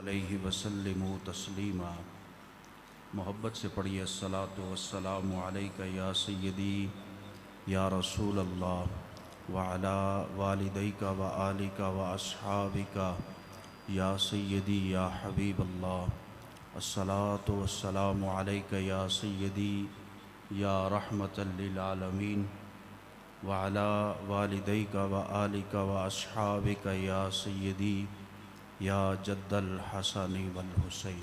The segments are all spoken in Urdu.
علیہ وسلموا تسلیما۔ محبت سے پڑھیے الصلاۃ والسلام علیک یا سیدی یا رسول اللہ وعلی والدیک و آلک و اصحابک یا سیدی یا حبیب اللہ۔ الصلاۃ والسلام علیک یا سیدی یا رحمۃ للعالمین وعلی والدیک و آلک و اصحابک یا سیدی یا جد الحسن والحسین۔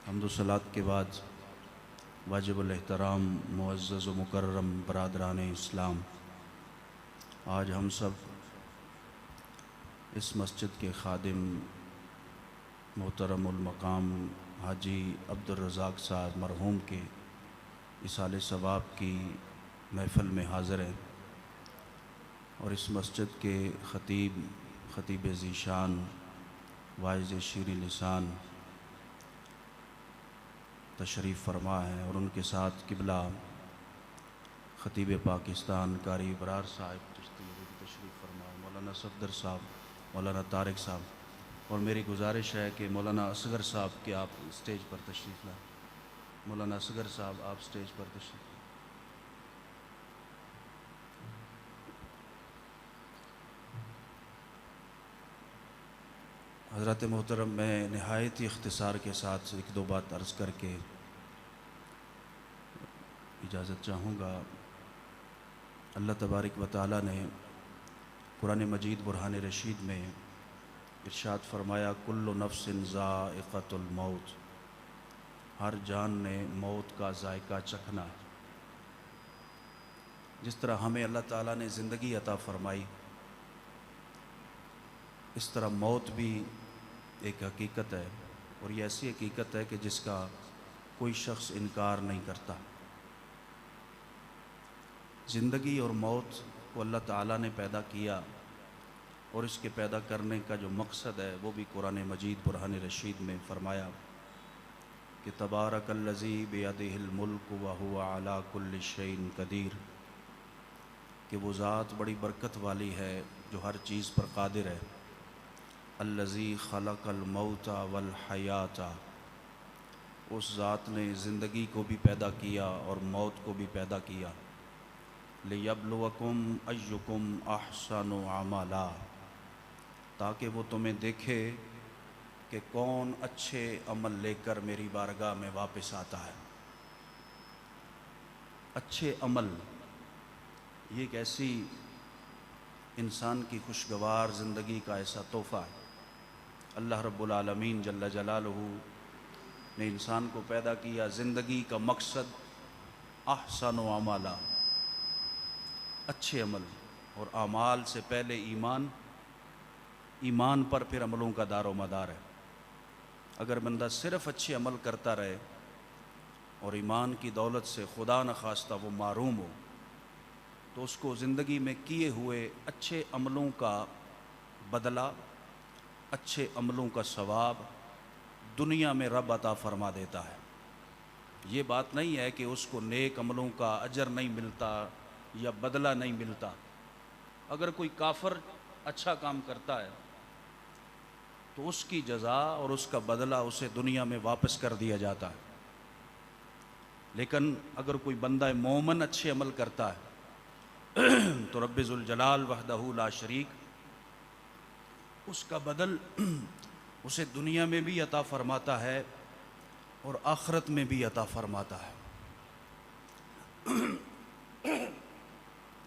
حمد و صلات کے بعد واجب الاحترام معزز و مکرم برادران اسلام، آج ہم سب اس مسجد کے خادم محترم المقام حاجی عبدالرزاق صاحب مرحوم کے اصالِ ثواب کی محفل میں حاضر ہیں، اور اس مسجد کے خطیب ذیشان واعظ شیریں لسان تشریف فرما ہیں، اور ان کے ساتھ قبلہ خطیب پاکستان قاری ابرار صاحب چشتی بھی تشریف فرما ہیں، مولانا صفدر صاحب، مولانا طارق صاحب، اور میری گزارش ہے کہ مولانا اصغر صاحب کہ آپ اسٹیج پر تشریف لائیں۔ مولانا اصغر صاحب آپ اسٹیج پر تشریف لائیں۔ حضرات محترم، میں نہایت ہی اختصار کے ساتھ ایک دو بات عرض کر کے اجازت چاہوں گا۔ اللہ تبارک و تعالیٰ نے قرآن مجید برہان رشید میں ارشاد فرمایا کل نفس ذائقۃ الموت، ہر جان نے موت کا ذائقہ چکھنا ہے۔ جس طرح ہمیں اللہ تعالیٰ نے زندگی عطا فرمائی، اس طرح موت بھی ایک حقیقت ہے، اور یہ ایسی حقیقت ہے کہ جس کا کوئی شخص انکار نہیں کرتا۔ زندگی اور موت کو اللہ تعالیٰ نے پیدا کیا، اور اس کے پیدا کرنے کا جو مقصد ہے وہ بھی قرآن مجید برہان رشید میں فرمایا کہ تبارک الذی بیدہ الملک وہو علی کل شیء قدیر، کہ وہ ذات بڑی برکت والی ہے جو ہر چیز پر قادر ہے۔ الذی خلق الموت والحیات، اس ذات نے زندگی کو بھی پیدا کیا اور موت کو بھی پیدا کیا۔ لیبلوکم ایکم احسن عملا، تاکہ وہ تمہیں دیکھے کہ کون اچھے عمل لے کر میری بارگاہ میں واپس آتا ہے۔ اچھے عمل یہ ایک ایسی انسان کی خوشگوار زندگی کا ایسا تحفہ ہے۔ اللہ رب العالمین جل جلالہ نے انسان کو پیدا کیا، زندگی کا مقصد احسن و عملا، اچھے عمل، اور اعمال سے پہلے ایمان، ایمان پر پھر عملوں کا دار و مدار ہے۔ اگر بندہ صرف اچھے عمل کرتا رہے اور ایمان کی دولت سے خدا نخواستہ وہ محروم ہو، تو اس کو زندگی میں کیے ہوئے اچھے عملوں کا بدلہ، اچھے عملوں کا ثواب دنیا میں رب عطا فرما دیتا ہے۔ یہ بات نہیں ہے کہ اس کو نیک عملوں کا اجر نہیں ملتا یا بدلہ نہیں ملتا۔ اگر کوئی کافر اچھا کام کرتا ہے تو اس کی جزا اور اس کا بدلہ اسے دنیا میں واپس کر دیا جاتا ہے، لیکن اگر کوئی بندہ مومن اچھے عمل کرتا ہے تو رب ذوالجلال وحدہ لا شریک اس کا بدل اسے دنیا میں بھی عطا فرماتا ہے اور آخرت میں بھی عطا فرماتا ہے۔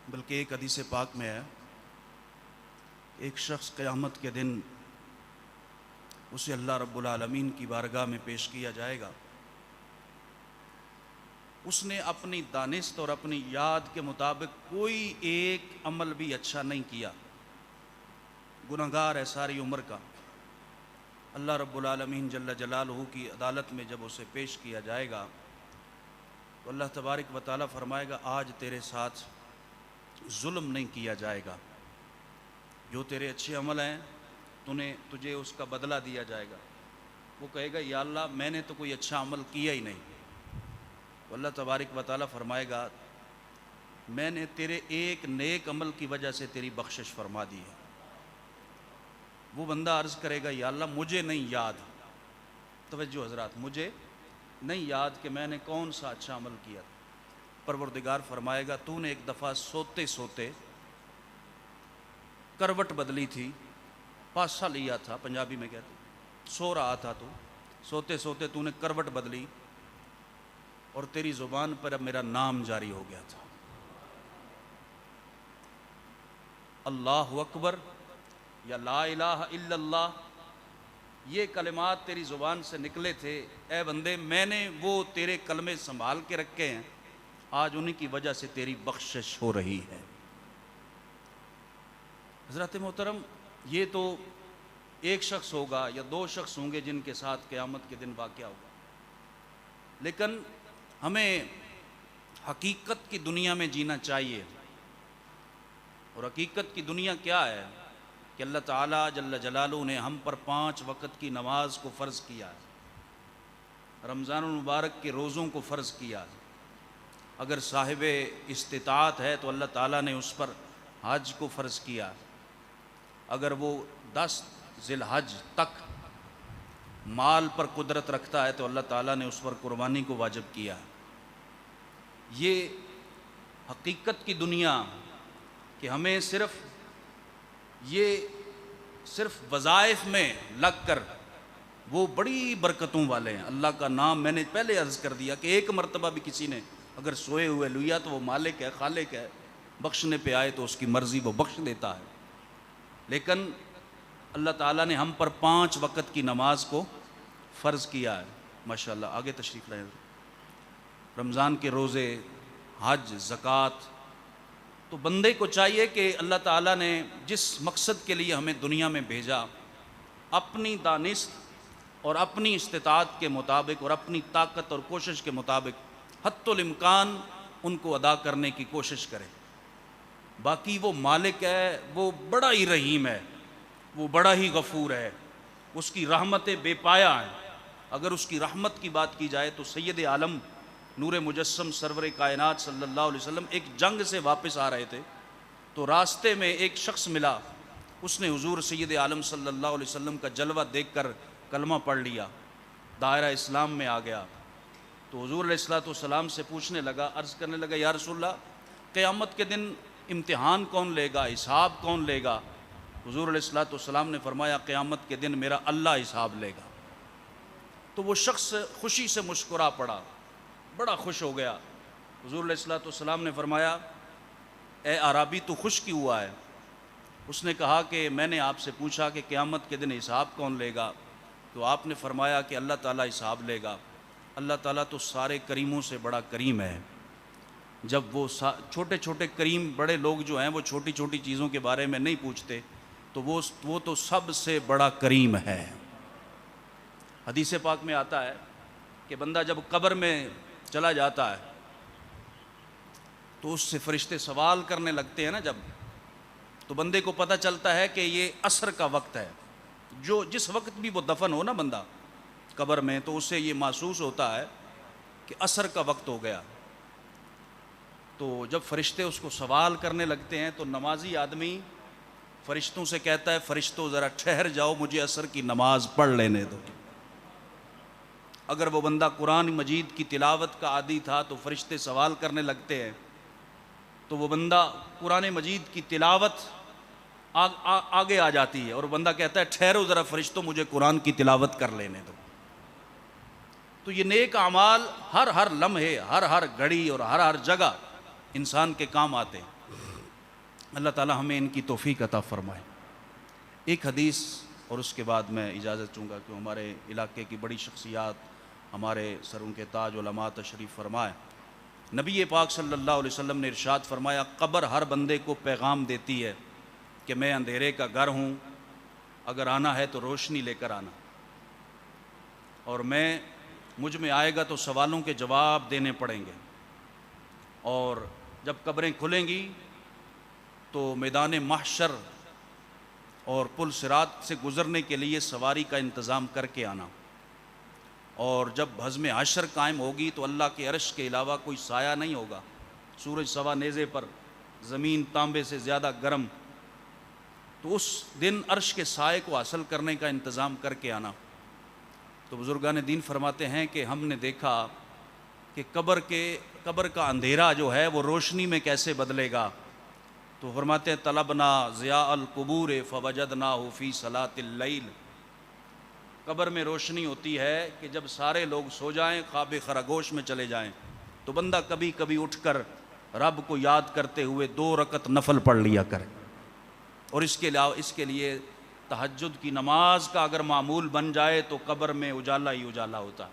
بلکہ ایک حدیث پاک میں ہے، ایک شخص قیامت کے دن اسے اللہ رب العالمین کی بارگاہ میں پیش کیا جائے گا، اس نے اپنی دانست اور اپنی یاد کے مطابق کوئی ایک عمل بھی اچھا نہیں کیا، گنہگار ہے ساری عمر کا۔ اللہ رب العالمین جل جلالہ کی عدالت میں جب اسے پیش کیا جائے گا تو اللہ تبارک و تعالیٰ فرمائے گا آج تیرے ساتھ ظلم نہیں کیا جائے گا، جو تیرے اچھے عمل ہیں تجھے اس کا بدلہ دیا جائے گا۔ وہ کہے گا یا اللہ میں نے تو کوئی اچھا عمل کیا ہی نہیں۔ تو اللہ تبارک و تعالیٰ فرمائے گا میں نے تیرے ایک نیک عمل کی وجہ سے تیری بخشش فرما دی ہے۔ وہ بندہ عرض کرے گا یا اللہ مجھے نہیں یاد، توجہ حضرات، مجھے نہیں یاد کہ میں نے کون سا اچھا عمل کیا تھا۔ پروردگار فرمائے گا تو نے ایک دفعہ سوتے سوتے کروٹ بدلی تھی، پاسا لیا تھا، پنجابی میں کہتے ہیں، سو رہا تھا تو سوتے سوتے تو نے کروٹ بدلی اور تیری زبان پر اب میرا نام جاری ہو گیا تھا، اللہ اکبر یا لا الہ الا اللہ، یہ کلمات تیری زبان سے نکلے تھے، اے بندے میں نے وہ تیرے کلمے سنبھال کے رکھے ہیں، آج انہی کی وجہ سے تیری بخشش ہو رہی ہے۔ حضرت محترم، یہ تو ایک شخص ہوگا یا دو شخص ہوں گے جن کے ساتھ قیامت کے دن واقعہ ہوگا، لیکن ہمیں حقیقت کی دنیا میں جینا چاہیے، اور حقیقت کی دنیا کیا ہے کہ اللہ تعالیٰ جل جلالہ نے ہم پر 5 وقت کی نماز کو فرض کیا ہے، رمضان المبارک کے روزوں کو فرض کیا ہے، اگر صاحب استطاعت ہے تو اللہ تعالیٰ نے اس پر حج کو فرض کیا، اگر وہ 10 ذی الحج تک مال پر قدرت رکھتا ہے تو اللہ تعالیٰ نے اس پر قربانی کو واجب کیا۔ یہ حقیقت کی دنیا کہ ہمیں صرف وظائف میں لگ کر، وہ بڑی برکتوں والے ہیں، اللہ کا نام میں نے پہلے عرض کر دیا کہ ایک مرتبہ بھی کسی نے اگر سوئے ہوئے لیا تو وہ مالک ہے، خالق ہے، بخشنے پہ آئے تو اس کی مرضی وہ بخش دیتا ہے، لیکن اللہ تعالیٰ نے ہم پر 5 وقت کی نماز کو فرض کیا ہے۔ ماشاءاللہ، آگے تشریف لائیں۔ رمضان کے روزے، حج، زکوٰۃ، تو بندے کو چاہیے کہ اللہ تعالیٰ نے جس مقصد کے لیے ہمیں دنیا میں بھیجا، اپنی دانست اور اپنی استطاعت کے مطابق اور اپنی طاقت اور کوشش کے مطابق حتی الامکان ان کو ادا کرنے کی کوشش کرے۔ باقی وہ مالک ہے، وہ بڑا ہی رحیم ہے، وہ بڑا ہی غفور ہے، اس کی رحمتیں بے پایا ہیں۔ اگر اس کی رحمت کی بات کی جائے تو سید عالم نور مجسم سرور کائنات صلی اللہ علیہ وسلم ایک جنگ سے واپس آ رہے تھے، تو راستے میں ایک شخص ملا، اس نے حضور سید عالم صلی اللہ علیہ وسلم کا جلوہ دیکھ کر کلمہ پڑھ لیا، دائرہ اسلام میں آ گیا، تو حضور علیہ السلام سے پوچھنے لگا، عرض کرنے لگا یا رسول اللہ قیامت کے دن امتحان کون لے گا، حساب کون لے گا؟ حضور علیہ السلام نے فرمایا قیامت کے دن میرا اللہ حساب لے گا۔ تو وہ شخص خوشی سے مسکرا پڑا، بڑا خوش ہو گیا۔ حضور علیہ السلام نے فرمایا اے اعرابی تو خوش کیوں ہوا ہے؟ اس نے کہا کہ میں نے آپ سے پوچھا کہ قیامت کے دن حساب کون لے گا، تو آپ نے فرمایا کہ اللہ تعالیٰ حساب لے گا۔ اللہ تعالیٰ تو سارے کریموں سے بڑا کریم ہے، جب وہ چھوٹے چھوٹے کریم بڑے لوگ جو ہیں وہ چھوٹی چھوٹی چیزوں کے بارے میں نہیں پوچھتے، تو وہ تو سب سے بڑا کریم ہے۔ حدیث پاک میں آتا ہے کہ بندہ جب قبر میں چلا جاتا ہے تو اس سے فرشتے سوال کرنے لگتے ہیں نا جب، تو بندے کو پتہ چلتا ہے کہ یہ عصر کا وقت ہے، جس وقت بھی وہ دفن ہو نا بندہ قبر میں، تو اسے یہ محسوس ہوتا ہے کہ عصر کا وقت ہو گیا۔ تو جب فرشتے اس کو سوال کرنے لگتے ہیں تو نمازی آدمی فرشتوں سے کہتا ہے فرشتوں ذرا ٹھہر جاؤ، مجھے عصر کی نماز پڑھ لینے دو۔ اگر وہ بندہ قرآن مجید کی تلاوت کا عادی تھا تو فرشتے سوال کرنے لگتے ہیں، تو وہ بندہ قرآن مجید کی تلاوت آگے آ جاتی ہے اور بندہ کہتا ہے ٹھہرو ذرا فرشتوں مجھے قرآن کی تلاوت کر لینے دو۔ تو یہ نیک اعمال ہر لمحے، ہر گھڑی اور ہر جگہ انسان کے کام آتے ہیں۔ اللہ تعالی ہمیں ان کی توفیق عطا فرمائے۔ ایک حدیث اور اس کے بعد میں اجازت چوں گا کہ ہمارے علاقے کی بڑی شخصیات، ہمارے سروں کے تاج علماء تشریف فرمائے۔ نبی پاک صلی اللہ علیہ وسلم نے ارشاد فرمایا قبر ہر بندے کو پیغام دیتی ہے کہ میں اندھیرے کا گھر ہوں، اگر آنا ہے تو روشنی لے کر آنا، اور مجھ میں آئے گا تو سوالوں کے جواب دینے پڑیں گے، اور جب قبریں کھلیں گی تو میدان محشر اور پل صراط سے گزرنے کے لیے سواری کا انتظام کر کے آنا، اور جب حزم حشر قائم ہوگی تو اللہ کے عرش کے علاوہ کوئی سایہ نہیں ہوگا، سورج سوا نیزے پر، زمین تانبے سے زیادہ گرم، تو تو اس دن عرش کے سائے کو حاصل کرنے کا انتظام کر کے آنا۔ تو بزرگان دین فرماتے ہیں کہ ہم نے دیکھا کہ قبر کا اندھیرا جو ہے وہ روشنی میں کیسے بدلے گا۔ تو فرماتے ہیں طلبنا ضیاء القبور فوجدناہ فی صلاۃ اللیل، قبر میں روشنی ہوتی ہے کہ جب سارے لوگ سو جائیں، خواب خرگوش میں چلے جائیں، تو بندہ کبھی کبھی اٹھ کر رب کو یاد کرتے ہوئے 2 رکعت نفل پڑھ لیا کرے۔ اور اس کے لیے تہجد کی نماز کا اگر معمول بن جائے تو قبر میں اجالا ہی اجالا ہوتا ہے،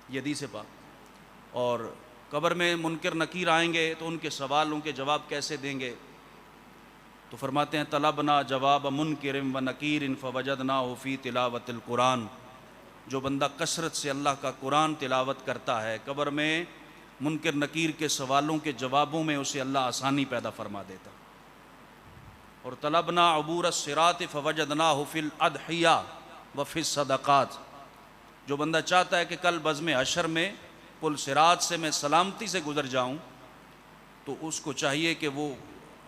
یہ حدیث پاک۔ اور قبر میں منکر نکیر آئیں گے تو ان کے سوالوں کے جواب کیسے دیں گے؟ تو فرماتے ہیں طلبنا جواب منکر و نکیر فوجدناہ فی تلاوت القرآن، جو بندہ کثرت سے اللہ کا قرآن تلاوت کرتا ہے، قبر میں منکر نکیر کے سوالوں کے جوابوں میں اسے اللہ آسانی پیدا فرما دیتا۔ اور طلبنا عبور الصراط فوجدناہ فی الاضحیہ و فی الصدقات، جو بندہ چاہتا ہے کہ کل بزم حشر میں پل صراط سے میں سلامتی سے گزر جاؤں، تو اس کو چاہیے کہ وہ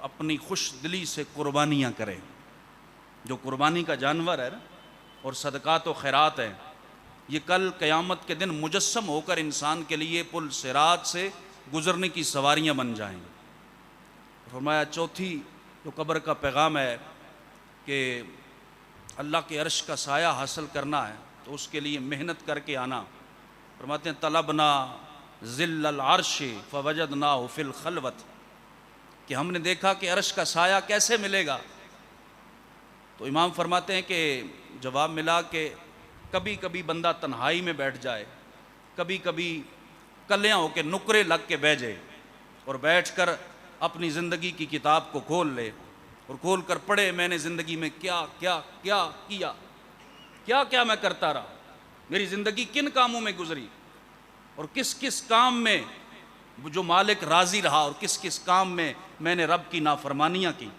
اپنی خوش دلی سے قربانیاں کرے، جو قربانی کا جانور ہے نا، اور صدقات و خیرات ہیں، یہ کل قیامت کے دن مجسم ہو کر انسان کے لیے پل صراط سے گزرنے کی سواریاں بن جائیں۔ فرمایا چوتھی جو قبر کا پیغام ہے کہ اللہ کے عرش کا سایہ حاصل کرنا ہے، تو اس کے لیے محنت کر کے آنا۔ فرماتے ہیں طلبنا ظل العرش فوجدناہ فی الخلوت، کہ ہم نے دیکھا کہ عرش کا سایہ کیسے ملے گا۔ تو امام فرماتے ہیں کہ جواب ملا کہ کبھی کبھی بندہ تنہائی میں بیٹھ جائے، کبھی کبھی کلیاں ہو کے نکرے لگ کے بیٹھ جائے، اور بیٹھ کر اپنی زندگی کی کتاب کو کھول لے اور کھول کر پڑھے میں نے زندگی میں کیا کیا کیا کیا، کیا کیا میں کرتا رہا، میری زندگی کن کاموں میں گزری، اور کس کس کام میں جو مالک راضی رہا، اور کس کس کام میں میں نے رب کی نافرمانیاں کی۔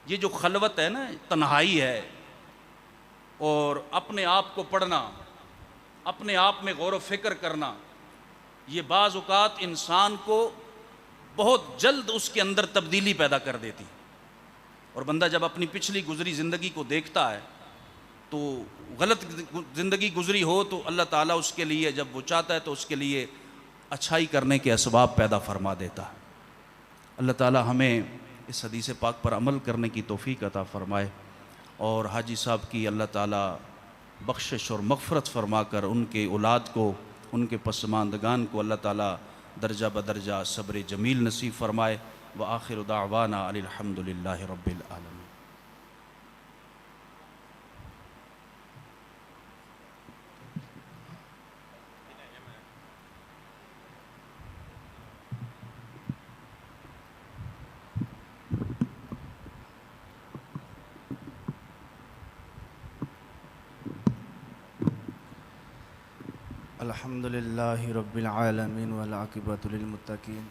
یہ جو خلوت ہے نا، تنہائی ہے، اور اپنے آپ کو پڑھنا، اپنے آپ میں غور و فکر کرنا، یہ بعض اوقات انسان کو بہت جلد اس کے اندر تبدیلی پیدا کر دیتی۔ اور بندہ جب اپنی پچھلی گزری زندگی کو دیکھتا ہے تو غلط زندگی گزری ہو تو اللہ تعالیٰ اس کے لیے جب وہ چاہتا ہے تو اس کے لیے اچھائی کرنے کے اسباب پیدا فرما دیتا ہے۔ اللہ تعالیٰ ہمیں اس حدیث پاک پر عمل کرنے کی توفیق عطا فرمائے، اور حاجی صاحب کی اللہ تعالیٰ بخشش اور مغفرت فرما کر ان کے اولاد کو، ان کے پسماندگان کو اللہ تعالیٰ درجہ بدرجہ صبر جمیل نصیب فرمائے۔ وآخر دعوانا ان الحمد للہ رب العالمین۔ الحمد للہ رب العالمین والعاقبۃ للمتقین۔